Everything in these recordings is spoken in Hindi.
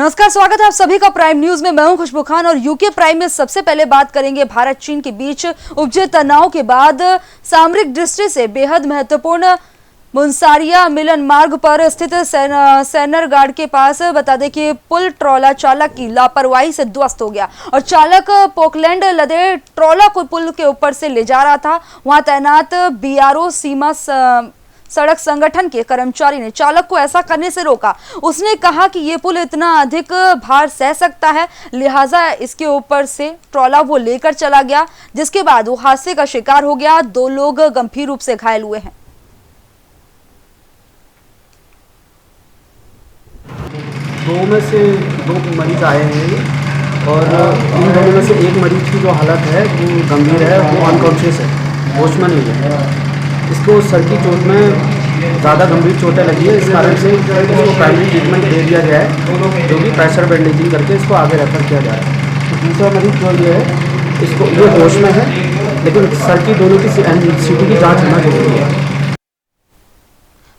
नमस्कार, स्वागत है आप सभी का प्राइम न्यूज में। मैं हूं खुशबू खान और यूके प्राइम में सबसे पहले बात करेंगे भारत चीन के बीच उपजे तनाव के बाद सामरिक दृष्टि से बेहद महत्वपूर्ण मुनसारिया मिलन मार्ग पर स्थित सैनरगार्ड के पास बता दें कि पुल ट्रॉला चालक की लापरवाही से ध्वस्त हो गया और चालक पोकलैंड लदे ट्रॉला को पुल के ऊपर से ले जा रहा था। वहां तैनात बीआरओ सीमा सड़क संगठन के कर्मचारी ने चालक को ऐसा करने से रोका। उसने कहा कि ये पुल इतना अधिक भार सह सकता है, लिहाजा इसके ऊपर से ट्रॉला वो लेकर चला गया, जिसके बाद वो हादसे का शिकार हो गया। 2 लोग गंभीर रूप से घायल हुए हैं। दो में से 2 मरीज आए हैं और इन दोनों में से एक मरीज की जो हालत है वो गंभीर है, वो अनकॉन्शियस है, होश में नहीं है। इसको सर की चोट में ज़्यादा गंभीर चोटें लगी है, इस कारण से इसको प्राइमरी ट्रीटमेंट दे दिया गया है, जो भी प्रेशर बैंडेजिंग करके इसको आगे रेफर किया जा रहा है। तो दूसरा मरीज जो ये है, इसको ये होश में है, लेकिन सर की दोनों की सीटी की जाँच होना जरूरी है।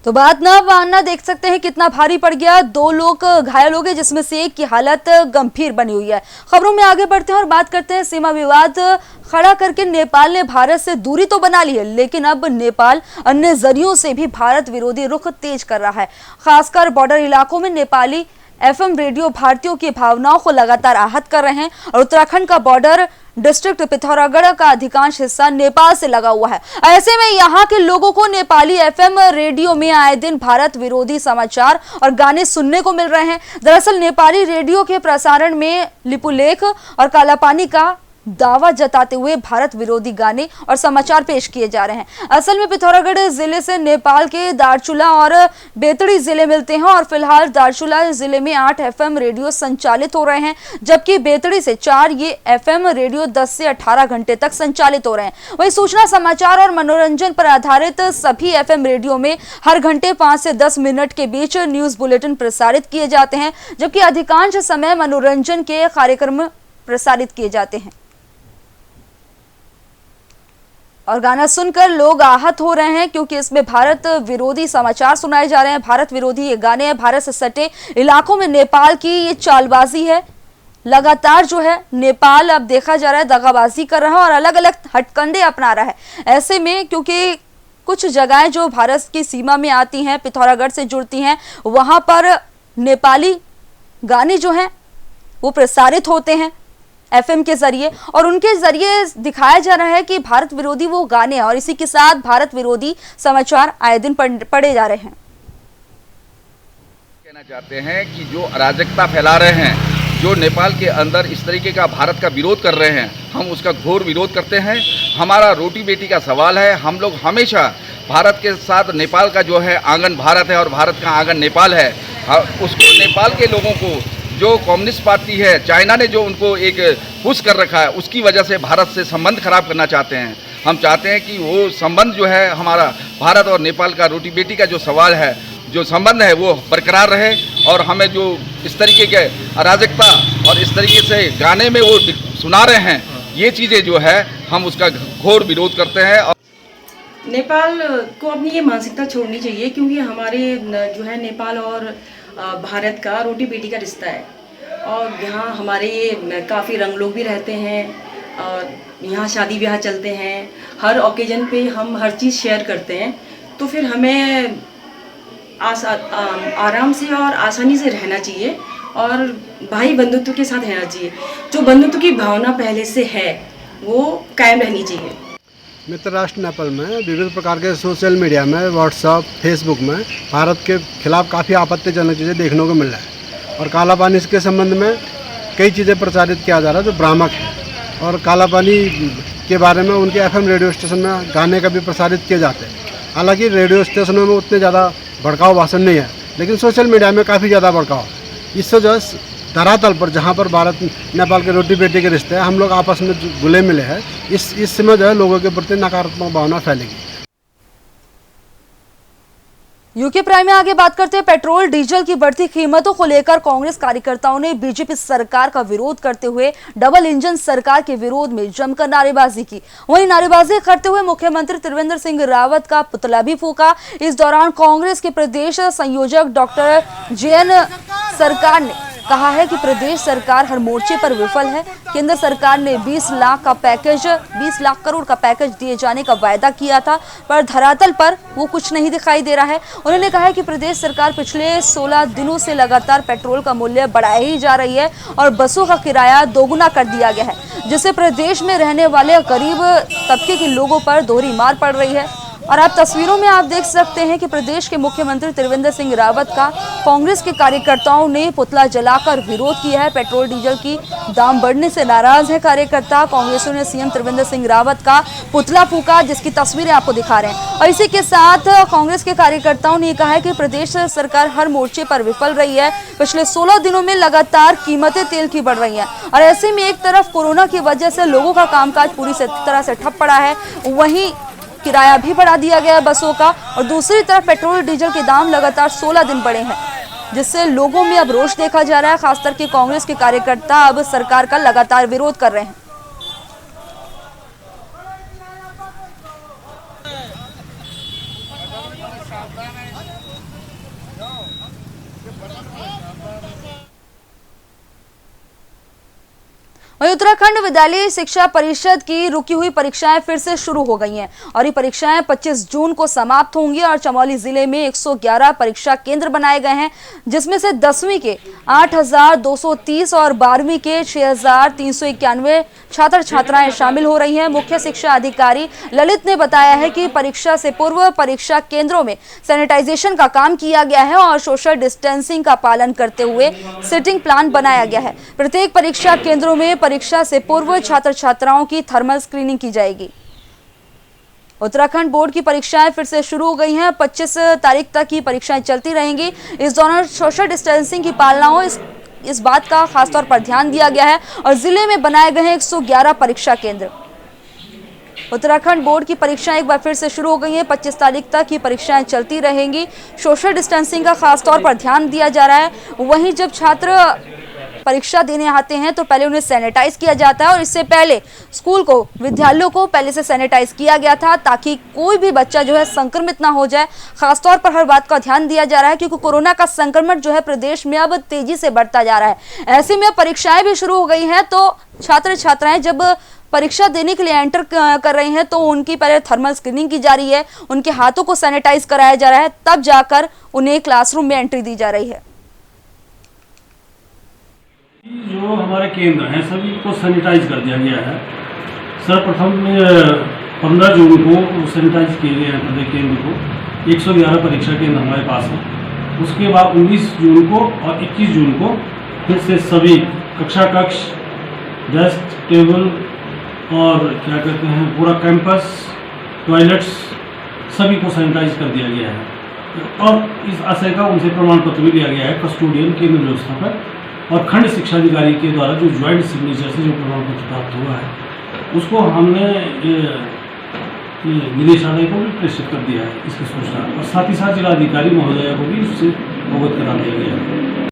तो बात ना मानना, देख सकते हैं कितना भारी पड़ गया। 2 लोग घायल हो गए, जिसमें से एक की हालत गंभीर बनी हुई है। खबरों में आगे बढ़ते हैं और बात करते हैं सीमा विवाद खड़ा करके नेपाल ने भारत से दूरी तो बना ली है, लेकिन अब नेपाल अन्य जरियों से भी भारत विरोधी रुख तेज कर रहा है। खासकर बॉर्डर इलाकों में नेपाली एफएम रेडियो भारतीयों की भावनाओं को लगातार आहत कर रहे हैं और उत्तराखंड का बॉर्डर डिस्ट्रिक्ट पिथौरागढ़ का अधिकांश हिस्सा नेपाल से लगा हुआ है। ऐसे में यहाँ के लोगों को नेपाली एफएम रेडियो में आए दिन भारत विरोधी समाचार और गाने सुनने को मिल रहे हैं। दरअसल नेपाली रेडियो के प्रसारण में लिपुलेख और कालापानी का दावा जताते हुए भारत विरोधी गाने और समाचार पेश किए जा रहे हैं। असल में पिथौरागढ़ जिले से नेपाल के दार्चुला और बेतड़ी जिले मिलते हैं और फिलहाल दार्चुला जिले में 8 एफएम रेडियो संचालित हो रहे हैं, जबकि बेतड़ी से 4 ये एफएम रेडियो 10 से 18 घंटे तक संचालित हो रहे हैं। वहीं सूचना, समाचार और मनोरंजन पर आधारित सभी एफएम रेडियो में हर घंटे 5 से 10 मिनट के बीच न्यूज बुलेटिन प्रसारित किए जाते हैं, जबकि अधिकांश समय मनोरंजन के कार्यक्रम प्रसारित किए जाते हैं। और गाना सुनकर लोग आहत हो रहे हैं, क्योंकि इसमें भारत विरोधी समाचार सुनाए जा रहे हैं, भारत विरोधी ये गाने हैं। भारत से सटे इलाकों में नेपाल की ये चालबाजी है। लगातार जो है नेपाल अब देखा जा रहा है दगाबाजी कर रहा है और अलग अलग हथकंडे अपना रहा है। ऐसे में क्योंकि कुछ जगहें जो भारत की सीमा में आती हैं, पिथौरागढ़ से जुड़ती हैं, वहां पर नेपाली गाने जो हैं वो प्रसारित होते हैं एफएम के जरिए, और उनके जरिए दिखाया जा रहा है कि भारत विरोधी वो गाने और इसी के साथ भारत विरोधी समाचार आए दिन पढ़े जा रहे हैं। कहना चाहते हैं कि जो अराजकता फैला रहे हैं, जो नेपाल के अंदर इस तरीके का भारत का विरोध कर रहे हैं, हम उसका घोर विरोध करते हैं। हमारा रोटी बेटी का सवाल है। हम लोग हमेशा भारत के साथ, नेपाल का जो है आंगन भारत है और भारत का आंगन नेपाल है। उसको नेपाल के लोगों को, जो कम्युनिस्ट पार्टी है, चाइना ने जो उनको एक पुश कर रखा है, उसकी वजह से भारत से संबंध खराब करना चाहते हैं। हम चाहते हैं कि वो संबंध जो है हमारा भारत और नेपाल का रोटी बेटी का जो सवाल है, जो संबंध है, वो बरकरार रहे। और हमें जो इस तरीके के अराजकता और इस तरीके से गाने में वो सुना रहे हैं, ये चीज़ें जो है हम उसका घोर विरोध करते हैं। और नेपाल को अपनी ये मानसिकता छोड़नी चाहिए, क्योंकि हमारे जो है नेपाल और भारत का रोटी बेटी का रिश्ता है और यहाँ हमारे ये काफ़ी रंग लोग भी रहते हैं और यहाँ शादी ब्याह चलते हैं। हर ओकेजन पे हम हर चीज़ शेयर करते हैं, तो फिर हमें आराम से और आसानी से रहना चाहिए और भाई बंधुत्व के साथ रहना चाहिए। जो बंधुत्व की भावना पहले से है वो कायम रहनी चाहिए। मित्र राष्ट्र नेपाल में विविध प्रकार के सोशल मीडिया में, व्हाट्सएप, फेसबुक में भारत के खिलाफ काफ़ी आपत्तिजनक चीज़ें देखने को मिल रहा है और काला पानी के संबंध में कई चीज़ें प्रचारित किया जा रहा है जो भ्रामक है। और काला पानी के बारे में उनके एफएम रेडियो स्टेशन में गाने का भी प्रसारित किए जाते हैं। हालांकि रेडियो स्टेशनों में उतने ज़्यादा भड़काऊ भाषण नहीं है, लेकिन सोशल मीडिया में काफ़ी ज़्यादा भड़काऊ। इससे जो है धरातल पर, जहाँ पर भारत नेपाल के रोटी बेटी के रिश्ते हैं, हम लोग आपस में घुले मिले हैं, इस समय जो है लोगों के प्रति नकारात्मक भावना फैलेगी। यूके प्राइम में आगे बात करते हैं। पेट्रोल डीजल की बढ़ती कीमतों को लेकर कांग्रेस कार्यकर्ताओं ने बीजेपी सरकार का विरोध करते हुए डबल इंजन सरकार के विरोध में जमकर नारेबाजी की। वहीं नारेबाजी करते हुए मुख्यमंत्री त्रिवेंद्र सिंह रावत का पुतला भी फूका। इस दौरान कांग्रेस के प्रदेश संयोजक डॉक्टर जेएन सरकार ने कहा है कि प्रदेश सरकार हर मोर्चे पर विफल है। केंद्र सरकार ने 20 लाख करोड़ का पैकेज दिए जाने का वायदा किया था, पर धरातल पर वो कुछ नहीं दिखाई दे रहा है। उन्होंने कहा है कि प्रदेश सरकार पिछले 16 दिनों से लगातार पेट्रोल का मूल्य बढ़ाया ही जा रही है और बसों का किराया दोगुना कर दिया गया है, जिससे प्रदेश में रहने वाले गरीब तबके के लोगों पर दोहरी मार पड़ रही है। और आप तस्वीरों में आप देख सकते हैं कि प्रदेश के मुख्यमंत्री त्रिवेंद्र सिंह रावत का कांग्रेस के कार्यकर्ताओं ने पुतला जलाकर विरोध किया है। पेट्रोल डीजल की दाम बढ़ने से नाराज है कार्यकर्ता। कांग्रेसियों ने सीएम त्रिवेंद्र सिंह रावत का पुतला फूका, जिसकी तस्वीरें आपको दिखा रहे हैं। और इसी के साथ कांग्रेस के कार्यकर्ताओं ने कहा है कि प्रदेश सरकार हर मोर्चे पर विफल रही है। पिछले 16 दिनों में लगातार कीमतें तेल की बढ़ रही हैं और ऐसे में एक तरफ कोरोना की वजह से लोगों का कामकाज पूरी तरह से ठप पड़ा है, वहीं किराया भी बढ़ा दिया गया है बसों का, और दूसरी तरफ पेट्रोल डीजल के दाम लगातार 16 दिन बढ़े हैं, जिससे लोगों में अब रोष देखा जा रहा है। खासकर के कांग्रेस के कार्यकर्ता अब सरकार का लगातार विरोध कर रहे हैं। वहीं उत्तराखंड विद्यालय शिक्षा परिषद की रुकी हुई परीक्षाएं फिर से शुरू हो गई हैं और ये परीक्षाएं 25 जून को समाप्त होंगी। और चमोली जिले में 111 परीक्षा केंद्र बनाए गए हैं, जिसमें से 10वीं के 8,230 और 12वीं के 6,391 छात्र छात्राएं शामिल हो रही हैं। मुख्य शिक्षा अधिकारी ललित ने बताया है कि परीक्षा से पूर्व परीक्षा केंद्रों में सैनिटाइजेशन का काम किया गया है और सोशल डिस्टेंसिंग का पालन करते हुए सिटिंग प्लान बनाया गया है। प्रत्येक परीक्षा केंद्रों में परीक्षा से पूर्व छात्र छात्राओं की थर्मल स्क्रीनिंग की जाएगी। उत्तराखंड बोर्ड की परीक्षाएं फिर से शुरू हो गई हैं। 25 तारीख तक की परीक्षाएं चलती रहेंगी। इस दौरान सोशल डिस्टेंसिंग की पालना हो, इस बात का खासतौर पर ध्यान दिया गया है और जिले में बनाए गए हैं 111 परीक्षा केंद्र। उत्तराखंड बोर्ड की परीक्षाएं एक बार फिर से शुरू हो गई हैं। 25 तारीख तक की परीक्षाएं चलती रहेंगी। सोशल डिस्टेंसिंग का खासतौर पर ध्यान दिया जा रहा है। वहीं जब छात्र परीक्षा देने आते हैं तो पहले उन्हें सैनिटाइज किया जाता है और इससे पहले स्कूल को, विद्यालयों को पहले से सैनिटाइज किया गया था ताकि कोई भी बच्चा जो है संक्रमित ना हो जाए। खासतौर पर हर बात का ध्यान दिया जा रहा है क्योंकि कोरोना का संक्रमण जो है प्रदेश में अब तेजी से बढ़ता जा रहा है। ऐसे में अब परीक्षाएं भी शुरू हो गई हैं तो छात्र छात्राएं जब परीक्षा देने के लिए एंटर कर रहे हैं तो उनकी पहले थर्मल स्क्रीनिंग की जा रही है, उनके हाथों को सैनिटाइज कराया जा रहा है, तब जाकर उन्हें क्लासरूम में एंट्री दी जा रही है। जो हमारे केंद्र हैं सभी को सैनिटाइज कर दिया गया है। सर्वप्रथम 15 जून को सैनिटाइज किए गए हैं प्रत्येक केंद्र को। 111 परीक्षा केंद्र हमारे पास हैं। उसके बाद 19 जून को और 21 जून को फिर से सभी कक्षा कक्ष, डेस्क, टेबल और क्या कहते हैं पूरा कैंपस, टॉयलेट्स सभी को सैनिटाइज कर दिया गया है और इस आशय का उनसे प्रमाण पत्र भी दिया गया है कस्टोडियन केंद्र व्यवस्थापक और खंड शिक्षा अधिकारी के द्वारा जो ज्वाइंट सिग्नेचर से जो प्रमाण पत्र प्राप्त हुआ है उसको हमने निदेशालय को भी प्रेषित कर दिया है इसकी सूचना, और साथ ही साथ जिलाधिकारी महोदया को भी उससे अवगत करा दिया गया है।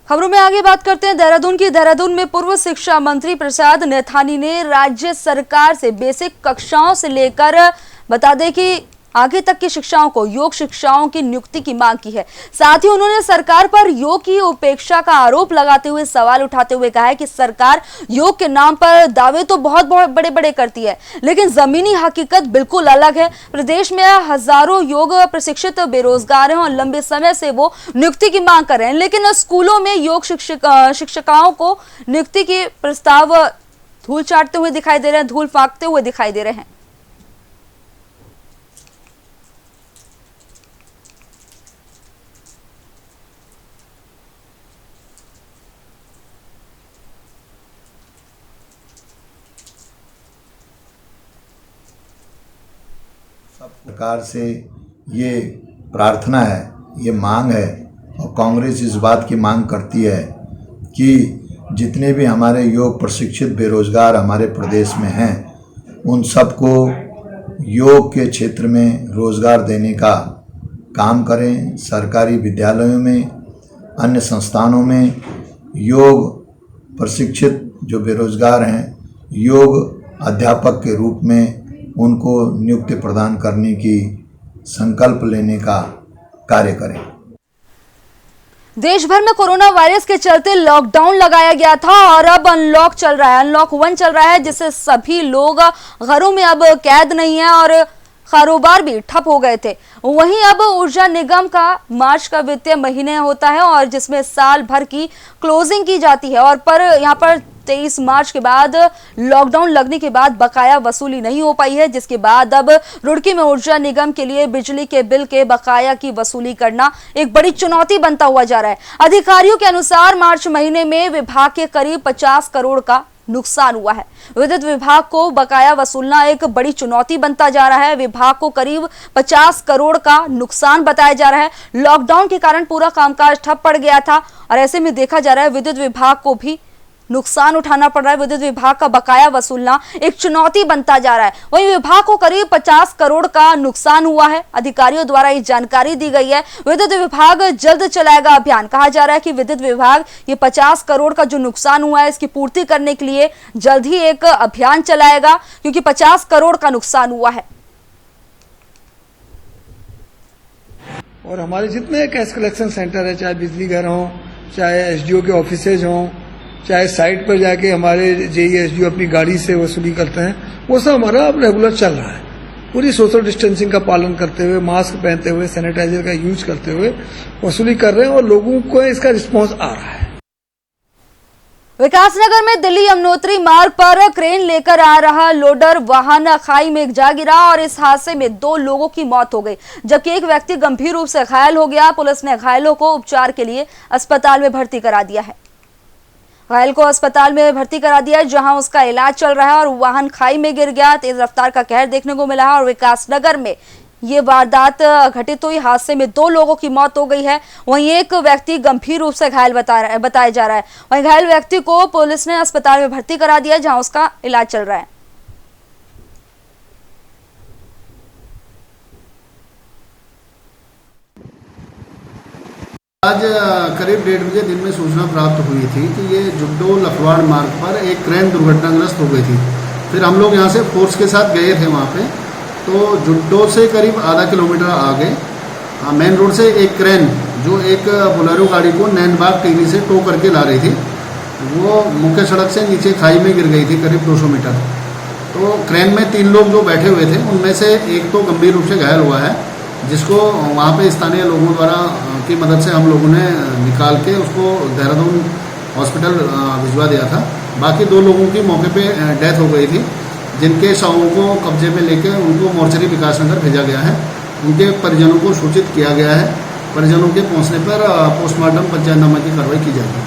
खबरों में आगे बात करते हैं देहरादून में पूर्व शिक्षा मंत्री प्रसाद नैथानी ने राज्य सरकार से बेसिक कक्षाओं से लेकर बता दें कि आगे तक की शिक्षाओं को योग शिक्षाओं की नियुक्ति की मांग की है। साथ ही उन्होंने सरकार पर योग की उपेक्षा का आरोप लगाते हुए सवाल उठाते हुए कहा है कि सरकार योग के नाम पर दावे तो बहुत बड़े बड़े करती है, लेकिन जमीनी हकीकत बिल्कुल अलग है। प्रदेश में हजारों योग प्रशिक्षित बेरोजगार हैं और लंबे समय से वो नियुक्ति की मांग कर रहे हैं, लेकिन स्कूलों में योग शिक्षिकाओं को नियुक्ति के प्रस्ताव धूल चाटते हुए दिखाई दे रहे हैं, धूल फांकते हुए दिखाई दे रहे हैं। सरकार से ये प्रार्थना है, ये मांग है और कांग्रेस इस बात की मांग करती है कि जितने भी हमारे योग प्रशिक्षित बेरोजगार हमारे प्रदेश में हैं उन सबको योग के क्षेत्र में रोजगार देने का काम करें। सरकारी विद्यालयों में, अन्य संस्थानों में योग प्रशिक्षित जो बेरोजगार हैं योग अध्यापक के रूप में उनको नियुक्ति प्रदान करने की संकल्प लेने का कार्य करें। देश भर में कोरोना वायरस के चलते लॉकडाउन लगाया गया था और अब अनलॉक चल रहा है, अनलॉक 1 चल रहा है, जिससे सभी लोग घरों में अब कैद नहीं है और कारोबार भी ठप हो गए थे। वहीं अब ऊर्जा निगम का मार्च का वित्तीय महीने होता है और जिसमें साल भर की क्लोजिंग की जाती है और पर यहाँ पर 23 मार्च के बाद लॉकडाउन लगने के बाद बकाया वसूली नहीं हो पाई है, जिसके बाद अब रुड़की में ऊर्जा निगम के लिए बिजली के बिल के बकाया की वसूली करना एक बड़ी चुनौती बनता हुआ जा रहा है। अधिकारियों के अनुसार मार्च महीने में विभाग के करीब 50 करोड़ का नुकसान हुआ है। विद्युत विभाग को बकाया वसूलना एक बड़ी चुनौती बनता जा रहा है। विभाग को करीब 50 करोड़ का नुकसान बताया जा रहा है। लॉकडाउन के कारण पूरा कामकाज ठप पड़ गया था और ऐसे में देखा जा रहा है विद्युत विभाग को भी नुकसान उठाना पड़ रहा है। विद्युत विभाग का बकाया वसूलना एक चुनौती बनता जा रहा है। वहीं विभाग को करीब 50 करोड़ का नुकसान हुआ है। अधिकारियों द्वारा ये जानकारी दी गई है। विद्युत विभाग जल्द चलाएगा अभियान। कहा जा रहा है कि विद्युत विभाग ये 50 करोड़ का जो नुकसान हुआ है इसकी पूर्ति करने के लिए जल्द ही एक अभियान चलाएगा, क्योंकि 50 करोड़ का नुकसान हुआ है। और हमारे जितने कैश कलेक्शन सेंटर है, चाहे बिजली घर हो, चाहे एसडीओ के ऑफिसेज हों, चाहे साइट पर जाके हमारे जेई एसडीओ अपनी गाड़ी से वसूली करते हैं, वो सब हमारा अब रेगुलर चल रहा है। पूरी सोशल डिस्टेंसिंग का पालन करते हुए, मास्क पहनते हुए, सैनिटाइजर का यूज करते हुए वसूली कर रहे हैं और लोगों को इसका रिस्पॉन्स आ रहा है। विकासनगर में दिल्ली यमुनोत्री मार्ग पर क्रेन लेकर आ रहा लोडर वाहन खाई में जा गिरा और इस हादसे में 2 लोगों की मौत हो गई, जबकि एक व्यक्ति गंभीर रूप से घायल हो गया। पुलिस ने घायलों को उपचार के लिए अस्पताल में भर्ती करा दिया है। घायल को अस्पताल में भर्ती करा दिया है, जहां उसका इलाज चल रहा है और वाहन खाई में गिर गया। तेज रफ्तार का कहर देखने को मिला है और विकासनगर में ये वारदात घटित हुई। हादसे में 2 लोगों की मौत हो गई है। वहीं एक व्यक्ति गंभीर रूप से घायल बताया जा रहा है। वहीं घायल व्यक्ति को पुलिस ने अस्पताल में भर्ती करा दिया, जहां उसका इलाज चल रहा है। आज करीब 1:30 बजे दिन में सूचना प्राप्त हुई थी कि ये जुड्डो लखवाड़ मार्ग पर एक क्रेन दुर्घटनाग्रस्त हो गई थी। फिर हम लोग यहाँ से फोर्स के साथ गए थे वहाँ पे, तो जुड्डो से करीब आधा किलोमीटर आगे मेन रोड से एक क्रेन जो एक बोलेरो गाड़ी को नैनबाग टिहरी से टो करके ला रही थी, वो मुख्य सड़क से नीचे खाई में गिर गई थी करीब 200 मीटर। तो क्रेन में 3 लोग जो बैठे हुए थे उनमें से एक तो गंभीर रूप से घायल हुआ है, जिसको वहाँ पे स्थानीय लोगों द्वारा की मदद से हम लोगों ने निकाल के उसको देहरादून हॉस्पिटल भिजवा दिया था। बाकी 2 लोगों की मौके पे डेथ हो गई थी, जिनके शवों को कब्जे में लेके उनको मोर्चरी विकासनगर भेजा गया है। उनके परिजनों को सूचित किया गया है। परिजनों के पहुँचने पर पोस्टमार्टम पंचायतनामा की कार्रवाई की जाएगी।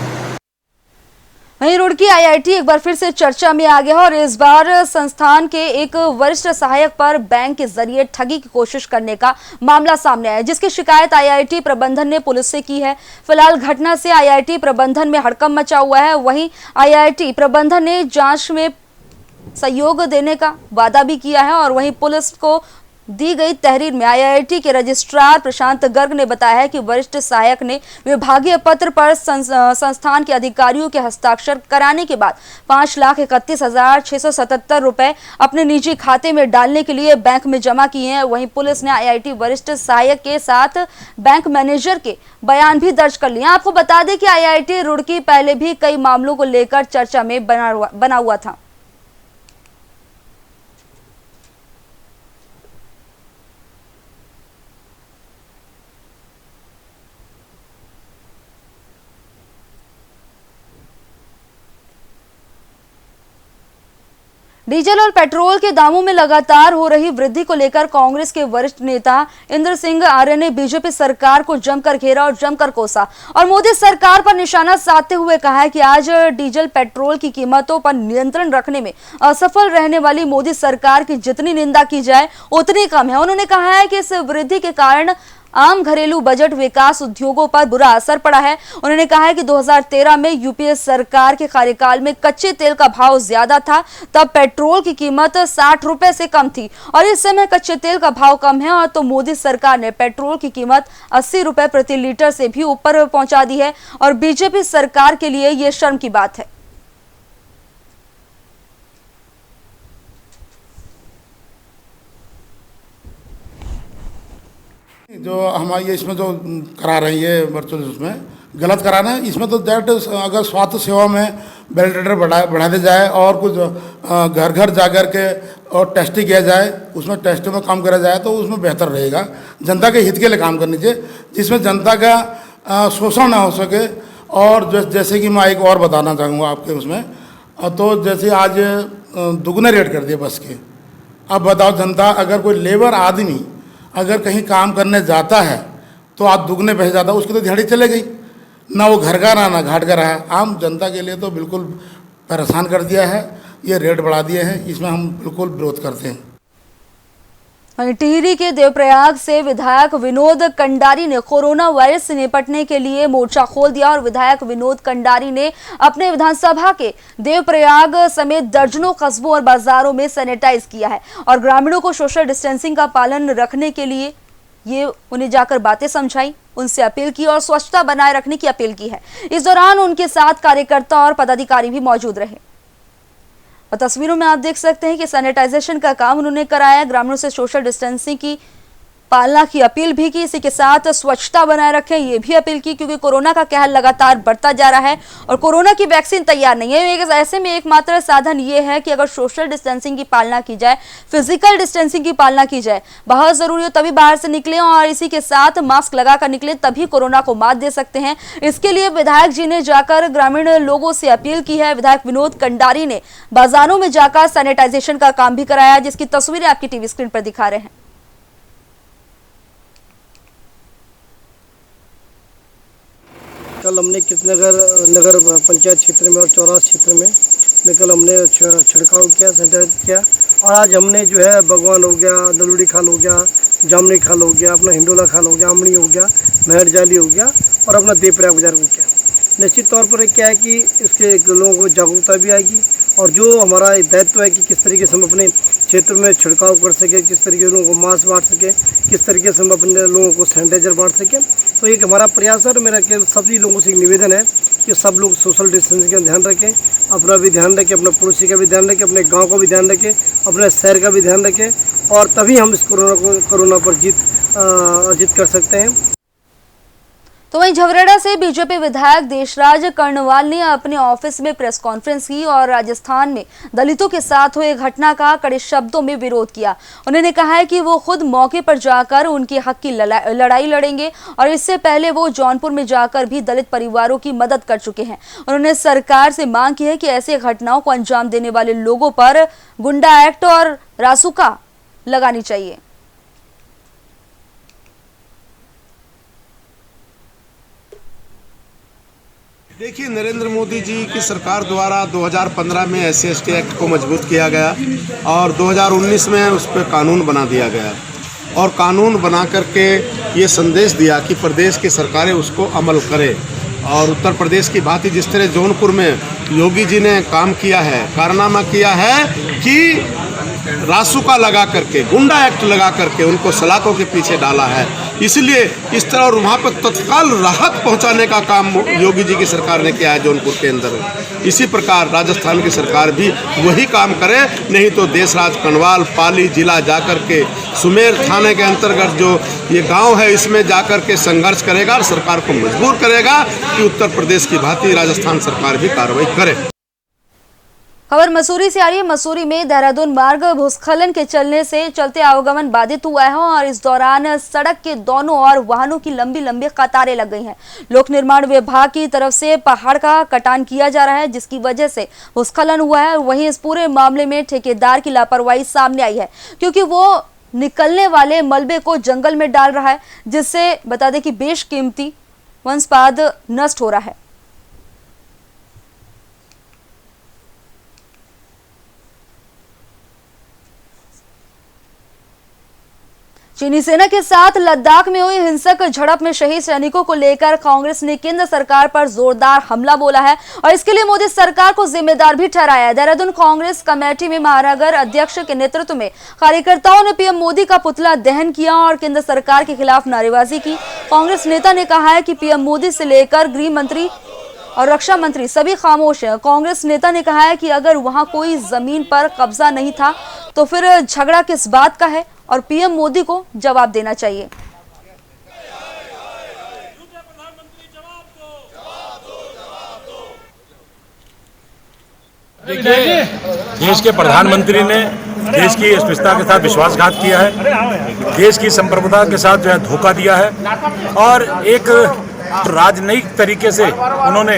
वहीं रुड़की आईआईटी एक बार फिर से चर्चा में आ गया और इस बार संस्थान के एक वरिष्ठ सहायक पर बैंक के जरिए ठगी की कोशिश करने का मामला सामने आया, जिसकी शिकायत आईआईटी प्रबंधन ने पुलिस से की है। फिलहाल घटना से आईआईटी प्रबंधन में हड़कंप मचा हुआ है। वहीं आईआईटी प्रबंधन ने जांच में सहयोग देने का वादा भी किया है और वहीं पुलिस को दी गई तहरीर में आईआईटी के रजिस्ट्रार प्रशांत गर्ग ने बताया है कि वरिष्ठ सहायक ने विभागीय पत्र पर संस्थान के अधिकारियों के हस्ताक्षर कराने के बाद 5,31,677 रुपए अपने निजी खाते में डालने के लिए बैंक में जमा किए हैं। वहीं पुलिस ने आईआईटी वरिष्ठ सहायक के साथ बैंक मैनेजर के बयान भी दर्ज कर लिए। आपको बता दें कि आईआईटी रुड़की पहले भी कई मामलों को लेकर चर्चा में बना हुआ था। डीजल और पेट्रोल के दामों में लगातार हो रही वृद्धि को लेकर कांग्रेस के वरिष्ठ नेता इंद्र सिंह आर्य ने बीजेपी सरकार को जमकर घेरा और जमकर कोसा और मोदी सरकार पर निशाना साधते हुए कहा है कि आज डीजल पेट्रोल की कीमतों पर नियंत्रण रखने में असफल रहने वाली मोदी सरकार की जितनी निंदा की जाए उतनी कम है। उन्होंने कहा है कि इस वृद्धि के कारण आम घरेलू बजट विकास उद्योगों पर बुरा असर पड़ा है। उन्होंने कहा है कि 2013 में यूपीए सरकार के कार्यकाल में कच्चे तेल का भाव ज्यादा था, तब पेट्रोल की कीमत 60 रुपए से कम थी और इस समय कच्चे तेल का भाव कम है और तो मोदी सरकार ने पेट्रोल की कीमत 80 रुपए प्रति लीटर से भी ऊपर पहुंचा दी है और बीजेपी सरकार के लिए ये शर्म की बात है। जो हमारी इसमें जो करा रही है वर्चुअल उसमें गलत कराना है। इसमें तो दैट अगर स्वास्थ्य सेवा में वेंटिलेटर बढ़ाते जाए और कुछ घर घर जा कर के और टेस्टिंग किया जाए, उसमें टेस्ट में काम करा जाए तो उसमें बेहतर रहेगा। जनता के हित के लिए काम करनी चाहिए जिसमें जनता का शोषण ना हो सके। और जैसे कि मैं एक और बताना चाहूँगा आपके उसमें, तो जैसे आज दुगने रेट कर दिए बस के। अब बताओ जनता, अगर कोई लेबर आदमी अगर कहीं काम करने जाता है तो आज दुगने पैसे जाता है, उसकी तो दिहाड़ी चले गई, ना वो घर का रहा ना घाट का रहा। आम जनता के लिए तो बिल्कुल परेशान कर दिया है, ये रेट बढ़ा दिए हैं, इसमें हम बिल्कुल विरोध करते हैं। वहीं टिहरी के देवप्रयाग से विधायक विनोद कंडारी ने कोरोना वायरस से निपटने के लिए मोर्चा खोल दिया और विधायक विनोद कंडारी ने अपने विधानसभा के देवप्रयाग समेत दर्जनों कस्बों और बाजारों में सैनिटाइज किया है और ग्रामीणों को सोशल डिस्टेंसिंग का पालन रखने के लिए ये उन्हें जाकर बातें समझाई, उनसे अपील की और स्वच्छता बनाए रखने की अपील की है। इस दौरान उनके साथ कार्यकर्ता और पदाधिकारी भी मौजूद रहे और तस्वीरों में आप देख सकते हैं कि सैनिटाइजेशन का काम उन्होंने कराया, ग्रामीणों से सोशल डिस्टेंसिंग की पालना की अपील भी की, इसी के साथ स्वच्छता बनाए रखें ये भी अपील की, क्योंकि कोरोना का कहर लगातार बढ़ता जा रहा है और कोरोना की वैक्सीन तैयार नहीं है। ऐसे में एकमात्र साधन ये है कि अगर सोशल डिस्टेंसिंग की पालना की जाए, फिजिकल डिस्टेंसिंग की पालना की जाए, बहुत जरूरी हो तभी बाहर से निकलें और इसी के साथ मास्क लगाकर निकलें, तभी कोरोना को मात दे सकते हैं। इसके लिए विधायक जी ने जाकर ग्रामीण लोगों से अपील की है। विधायक विनोद कंडारी ने बाजारों में जाकर सैनिटाइजेशन का काम भी कराया, जिसकी तस्वीरें आपकी टीवी स्क्रीन पर दिखा रहे हैं। कल हमने कृतनगर नगर पंचायत क्षेत्र में और चौराहा क्षेत्र में कल हमने छिड़काव किया, सैनिटाइज किया और आज हमने जो है भगवान हो गया, दलूड़ी खाल हो गया, जामनी खाल हो गया, अपना हिंडोला खाल हो गया, आमड़ी हो गया, महर जाली हो गया और अपना देवप्रयाग बाजार हो गया। निश्चित तौर पर क्या है कि इसके लोगों को जागरूकता भी आएगी और जो हमारा दायित्व है कि किस तरीके से हम अपने क्षेत्र में छिड़काव कर सके, किस तरीके से लोगों को मास्क बांट सके, किस तरीके से हम अपने लोगों को सैनिटाइजर बांट सके, तो एक हमारा प्रयास है। और मेरा सभी लोगों से एक निवेदन है कि सब लोग सोशल डिस्टेंसिंग का ध्यान रखें, अपना भी ध्यान रखें, अपना पड़ोसी का भी ध्यान रखें, अपने गांव का भी ध्यान रखें, अपने शहर का भी ध्यान रखें और तभी हम इस कोरोना पर जीत अर्जित कर सकते हैं। तो वहीं झवरेड़ा से बीजेपी विधायक देशराज कर्णवाल ने अपने ऑफिस में प्रेस कॉन्फ्रेंस की और राजस्थान में दलितों के साथ हुए घटना का कड़े शब्दों में विरोध किया। उन्होंने कहा है कि वो खुद मौके पर जाकर उनके हक की लड़ाई लड़ेंगे और इससे पहले वो जौनपुर में जाकर भी दलित परिवारों की मदद कर चुके हैं। उन्होंने सरकार से मांग की है कि ऐसे घटनाओं को अंजाम देने वाले लोगों पर गुंडा एक्ट और रासुका लगानी चाहिए। देखिए, नरेंद्र मोदी जी की सरकार द्वारा 2015 में SC/ST एक्ट को मजबूत किया गया और 2019 में उस पर कानून बना दिया गया और कानून बना करके ये संदेश दिया कि प्रदेश की सरकारें उसको अमल करें। और उत्तर प्रदेश की भांति जिस तरह जौनपुर में योगी जी ने काम किया है, कारनामा किया है कि रासुका लगा करके, गुंडा एक्ट लगा करके उनको सलाखों के पीछे डाला है, इसलिए इस तरह और वहाँ पर तत्काल राहत पहुँचाने का काम योगी जी की सरकार ने किया है जौनपुर के अंदर। इसी प्रकार राजस्थान की सरकार भी वही काम करे, नहीं तो देशराज कर्णवाल पाली जिला जाकर के सुमेर थाने के अंतर्गत जो ये गांव है इसमें जाकर के संघर्ष करेगा और सरकार को मजबूर करेगा कि उत्तर प्रदेश की भांति राजस्थान सरकार भी कार्रवाई करे। खबर मसूरी से आ रही है। मसूरी में देहरादून मार्ग भूस्खलन के चलते आवागमन बाधित हुआ है और इस दौरान सड़क के दोनों ओर वाहनों की लंबी लंबी कतारें लग गई हैं। लोक निर्माण विभाग की तरफ से पहाड़ का कटान किया जा रहा है, जिसकी वजह से भूस्खलन हुआ है। वहीं इस पूरे मामले में ठेकेदार की लापरवाही सामने आई है, क्योंकि वो निकलने वाले मलबे को जंगल में डाल रहा है, जिससे बता दें कि बेशकीमती वनस्पत नष्ट हो रहा है। चीनी सेना के साथ लद्दाख में हुई हिंसक झड़प में शहीद सैनिकों को लेकर कांग्रेस ने केंद्र सरकार पर जोरदार हमला बोला है और इसके लिए मोदी सरकार को जिम्मेदार भी ठहराया है। देहरादून कांग्रेस कमेटी में महानगर अध्यक्ष के नेतृत्व में कार्यकर्ताओं ने पीएम मोदी का पुतला दहन किया और केंद्र सरकार के खिलाफ नारेबाजी की। कांग्रेस नेता ने कहा है कि पीएम मोदी से लेकर गृह मंत्री और रक्षा मंत्री सभी खामोश हैं। कांग्रेस नेता ने कहा है कि अगर वहां कोई जमीन पर कब्जा नहीं था तो फिर झगड़ा किस बात का है और पीएम मोदी को जवाब देना चाहिए। देखिए, देश के प्रधानमंत्री ने देश की अस्मिता के साथ विश्वासघात किया है, देश की संप्रभुता के साथ जो है धोखा दिया है और एक राजनयिक तरीके से उन्होंने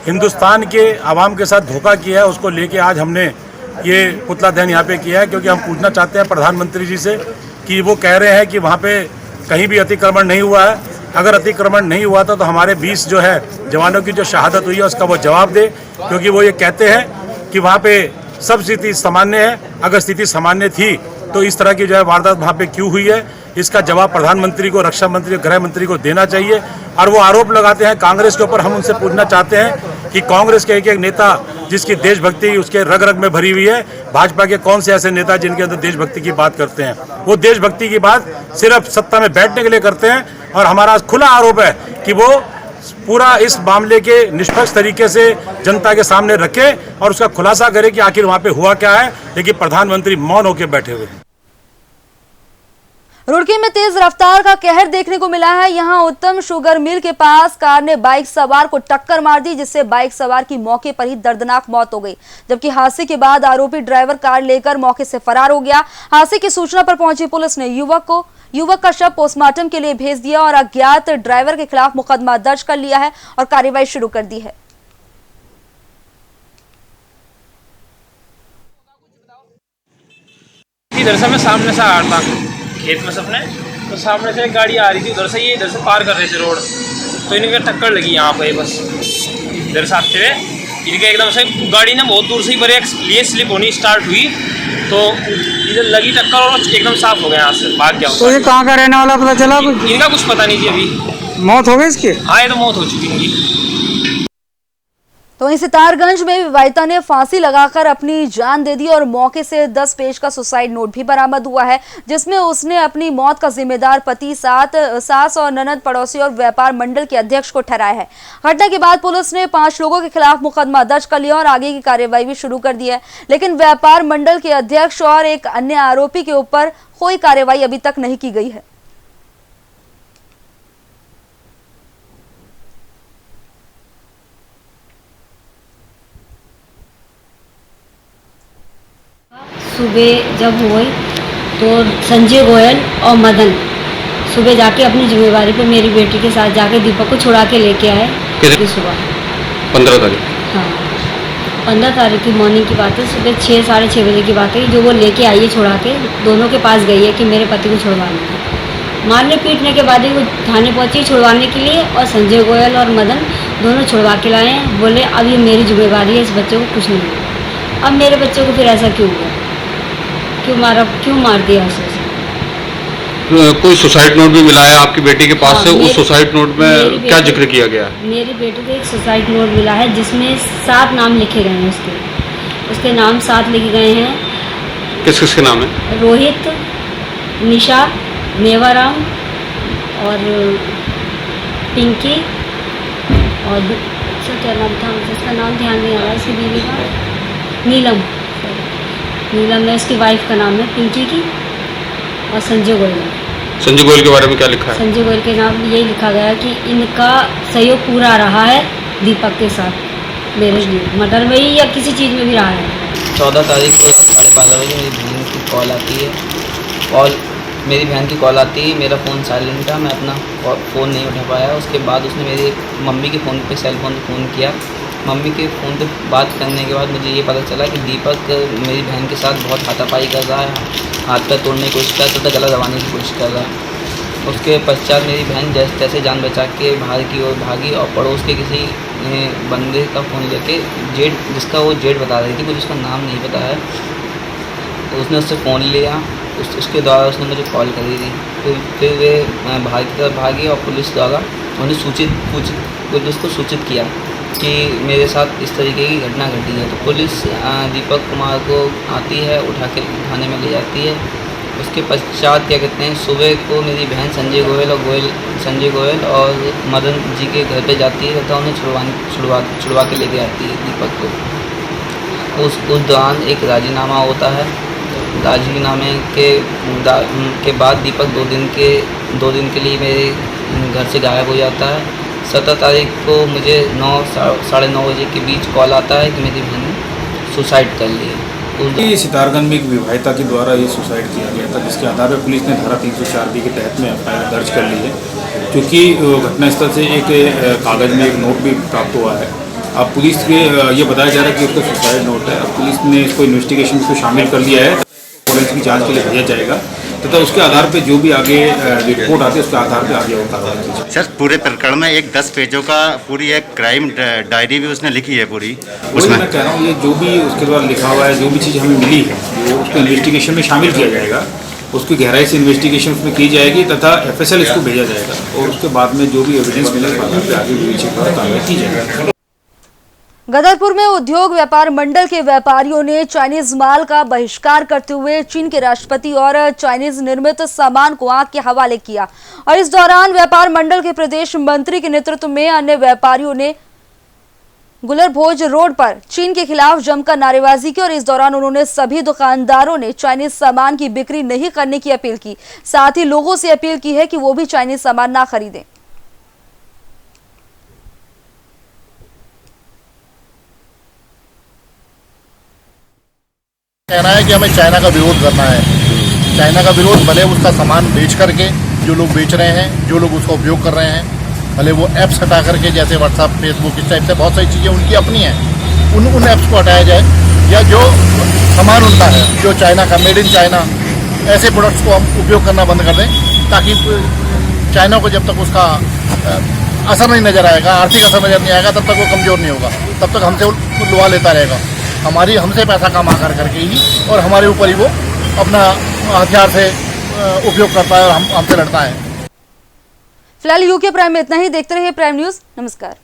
हिंदुस्तान के आवाम के साथ धोखा किया है। उसको लेके आज हमने ये पुतला दहन यहाँ पे किया है, क्योंकि हम पूछना चाहते हैं प्रधानमंत्री जी से कि वो कह रहे हैं कि वहाँ पे कहीं भी अतिक्रमण नहीं हुआ है। अगर अतिक्रमण नहीं हुआ था तो हमारे 20 जो है जवानों की जो शहादत हुई है उसका वो जवाब दे, क्योंकि वो ये कहते हैं कि वहाँ पे सब स्थिति सामान्य है। अगर स्थिति सामान्य थी तो इस तरह की जो है वारदात वहाँ पे क्यों हुई है, इसका जवाब प्रधानमंत्री को, रक्षा मंत्री, गृह मंत्री को देना चाहिए। और वो आरोप लगाते हैं कांग्रेस के ऊपर। हम उनसे पूछना चाहते हैं कि कांग्रेस के एक नेता जिसकी देशभक्ति उसके रग रग में भरी हुई है, भाजपा के कौन से ऐसे नेता जिनके अंदर देशभक्ति की बात करते हैं? वो देशभक्ति की बात सिर्फ सत्ता में बैठने के लिए करते हैं। और हमारा खुला आरोप है कि वो पूरा इस मामले के निष्पक्ष तरीके से जनता के सामने रखे और उसका खुलासा करे कि आखिर वहाँ पे हुआ क्या है, लेकिन प्रधानमंत्री मौन होकर बैठे हुए हैं। रुड़की में तेज रफ्तार का कहर देखने को मिला है। यहां उत्तम शुगर मिल के पास कार ने बाइक सवार को टक्कर मार दी, जिससे बाइक सवार की मौके पर ही दर्दनाक मौत हो गई। जबकि हादसे के बाद आरोपी ड्राइवर कार लेकर मौके से फरार हो गया। हादसे की सूचना पर पहुंची पुलिस ने युवक का शव पोस्टमार्टम के लिए भेज दिया और अज्ञात ड्राइवर के खिलाफ मुकदमा दर्ज कर लिया है और कार्रवाई शुरू कर दी है। इधर से मैं सामने से आ रहा था खेत में सपने, तो सामने से एक गाड़ी आ रही थी, उधर से ये इधर से पार कर रहे थे रोड, तो इनके टक्कर लगी यहाँ पे। बस इधर से आते हुए इनके एकदम से गाड़ी ने बहुत दूर से ही ब्रेक लिए, स्लिप होनी स्टार्ट हुई तो इधर लगी टक्कर और एकदम साफ हो गया, यहाँ से भाग गया। तो ये कहाँ का रहने वाला पता चला? इनका कुछ पता नहीं थी अभी। मौत हो गई इसकी? हाँ, ये तो मौत हो चुकी इनकी। तो वहीं सितारगंज में विवाहिता ने फांसी लगाकर अपनी जान दे दी और मौके से 10 पेज का सुसाइड नोट भी बरामद हुआ है, जिसमें उसने अपनी मौत का जिम्मेदार पति, सास और ननद, पड़ोसी और व्यापार मंडल के अध्यक्ष को ठहराया है। घटना के बाद पुलिस ने 5 लोगों के खिलाफ मुकदमा दर्ज कर लिया और आगे की कार्रवाई भी शुरू कर दी है, लेकिन व्यापार मंडल के अध्यक्ष और एक अन्य आरोपी के ऊपर कोई कार्रवाई अभी तक नहीं की गई है। सुबह जब हुई तो संजय गोयल और मदन सुबह जाके अपनी जिम्मेवारी पे मेरी बेटी के साथ जाके दीपक को छुड़ा के लेके आए। कितनी सुबह? 15 तारीख। हाँ, 15 तारीख की मॉर्निंग की बात है। सुबह 6, साढ़े 6 बजे की बात है। जो वो लेके आई है छुड़ा के, दोनों के पास गई है कि मेरे पति को छुड़वाना। मारने पीटने के बाद ही वो थाने पहुंची छुड़वाने के लिए, और संजय गोयल और मदन दोनों छुड़वा के लाए हैं। बोले अब ये मेरी जिम्मेवारी है, इस बच्चे को कुछ नहीं हुआ। अब मेरे बच्चे को फिर ऐसा क्यों हुआ, क्यों मार दिया उसे? कोई सुसाइड नोट भी मिला है आपकी बेटी के पास से? उस सुसाइड नोट में क्या जिक्र किया गया है? मेरी बेटी को एक सुसाइड नोट मिला है जिसमें 7 नाम लिखे गए हैं। उसके नाम 7 लिखे गए हैं। किस किस के नाम है? रोहित, निशा, मेवाराम और पिंकी और क्या नाम था जिसका नाम ध्यान नहीं आ रहा, इसकी बीवी का नीलम है, इसकी वाइफ का नाम है पिंकी की, और संजय गोयल। संजय गोयल के बारे में क्या लिखा है? संजय गोयल के नाम यही लिखा गया है कि इनका सहयोग पूरा रहा है दीपक के साथ, मेरे लिए मर्डर में ही या किसी चीज़ में भी रहा है। 14 तारीख को 12:30 बजे मेरी बहन की कॉल आती है। मेरी बहन की कॉल आती है, मेरा फ़ोन साइलेंट था, मैं अपना फ़ोन नहीं उठा पाया। उसके बाद उसने मेरी मम्मी के फ़ोन पे सेल फ़ोन फ़ोन किया। मम्मी के फ़ोन पे बात करने के बाद मुझे ये पता चला कि दीपक मेरी बहन के साथ बहुत हाथापाई कर रहा है, हाथ पैर तोड़ने की कोशिश कर रहा था, गला दबाने की कोशिश कर रहा है। उसके पश्चात मेरी बहन जैसे तैसे जान बचा के बाहर की ओर भागी और पड़ोस के किसी बंदे का फ़ोन लेके, जिसका वो जेड बता रही थी, मुझे उसका नाम नहीं पता है, तो उसने उससे फ़ोन लिया। उसके द्वारा उसने मुझे कॉल करी थी। फिर वे बाहर की तरफ भागी और पुलिस द्वारा उन्हें पुलिस को सूचित किया कि मेरे साथ इस तरीके की घटना घटी है। तो पुलिस दीपक कुमार को आती है, उठा के थाने में ले जाती है। उसके पश्चात क्या कहते हैं, सुबह को मेरी बहन संजय गोयल और मदन जी के घर पे जाती है तथा उन्हें छुड़वा के लेके आती है दीपक को। उस दौरान एक राजीनामा होता है। राजीनामे के बाद दीपक 2 दिन के लिए मेरे घर से गायब हो जाता है। 17 तारीख को मुझे 9 साढ़े 9 बजे के बीच कॉल आता है कि मेरी बहन सुसाइड कर लिए। ये सितारगंज में एक विवाहिता के द्वारा ये सुसाइड किया गया था, जिसके आधार पर पुलिस ने धारा 304 के तहत में एफआईआर दर्ज कर ली है, क्योंकि घटनास्थल से एक कागज़ में एक नोट भी प्राप्त हुआ है। अब पुलिस के ये बताया जा रहा है कि उसका सुसाइड नोट है। अब पुलिस ने इसको इन्वेस्टिगेशन को शामिल कर लिया है, फॉरेंसिक की जांच के लिए भेजा जाएगा तथा उसके आधार पे जो भी आगे रिपोर्ट आती है उसके आधार पे आगे होता है। सर पूरे प्रकरण में एक 10 पेजों का पूरी एक क्राइम डायरी भी उसने लिखी है पूरी। उसमें मैं कह रहा हूँ ये जो भी उसके द्वारा लिखा हुआ है, जो भी चीज़ हमें मिली है वो उसको इन्वेस्टिगेशन में शामिल किया जाएगा, उसकी गहराई से इन्वेस्टिगेशन उसमें की जाएगी तथा FSL इसको भेजा जाएगा और उसके बाद में जो भी एविडेंस मिलेगा आगे कार्रवाई की जाएगी। गदरपुर में उद्योग व्यापार मंडल के व्यापारियों ने चाइनीज माल का बहिष्कार करते हुए चीन के राष्ट्रपति और चाइनीज निर्मित सामान को आग के हवाले किया और इस दौरान व्यापार मंडल के प्रदेश मंत्री के नेतृत्व में अन्य व्यापारियों ने गुलरभोज रोड पर चीन के खिलाफ जमकर नारेबाजी की और इस दौरान उन्होंने सभी दुकानदारों ने चाइनीज सामान की बिक्री नहीं करने की अपील की। साथ ही लोगों से अपील की है कि वो भी चाइनीज सामान ना खरीदें। कहना है कि हमें चाइना का विरोध करना है। चाइना का विरोध भले उसका सामान बेच करके जो लोग बेच रहे हैं, जो लोग उसका उपयोग कर रहे हैं, भले वो ऐप्स हटा करके जैसे व्हाट्सएप, फेसबुक, इस टाइप से बहुत सारी चीज़ें उनकी अपनी हैं, उन ऐप्स को हटाया जाए या जो सामान उनका है जो चाइना का, मेड इन चाइना, ऐसे प्रोडक्ट्स को हम उपयोग करना बंद कर दें, ताकि चाइना को जब तक उसका असर नहीं नज़र आएगा, आर्थिक असर नज़र नहीं आएगा, तब तक वो कमज़ोर नहीं होगा, तब तक हमसे वो लुआ लेता रहेगा। हमसे पैसा कमा करके ही और हमारे ऊपर ही वो अपना हथियार से उपयोग करता है और हमसे लड़ता है। फिलहाल यूके प्राइम में इतना ही। देखते रहिए प्राइम न्यूज़। नमस्कार।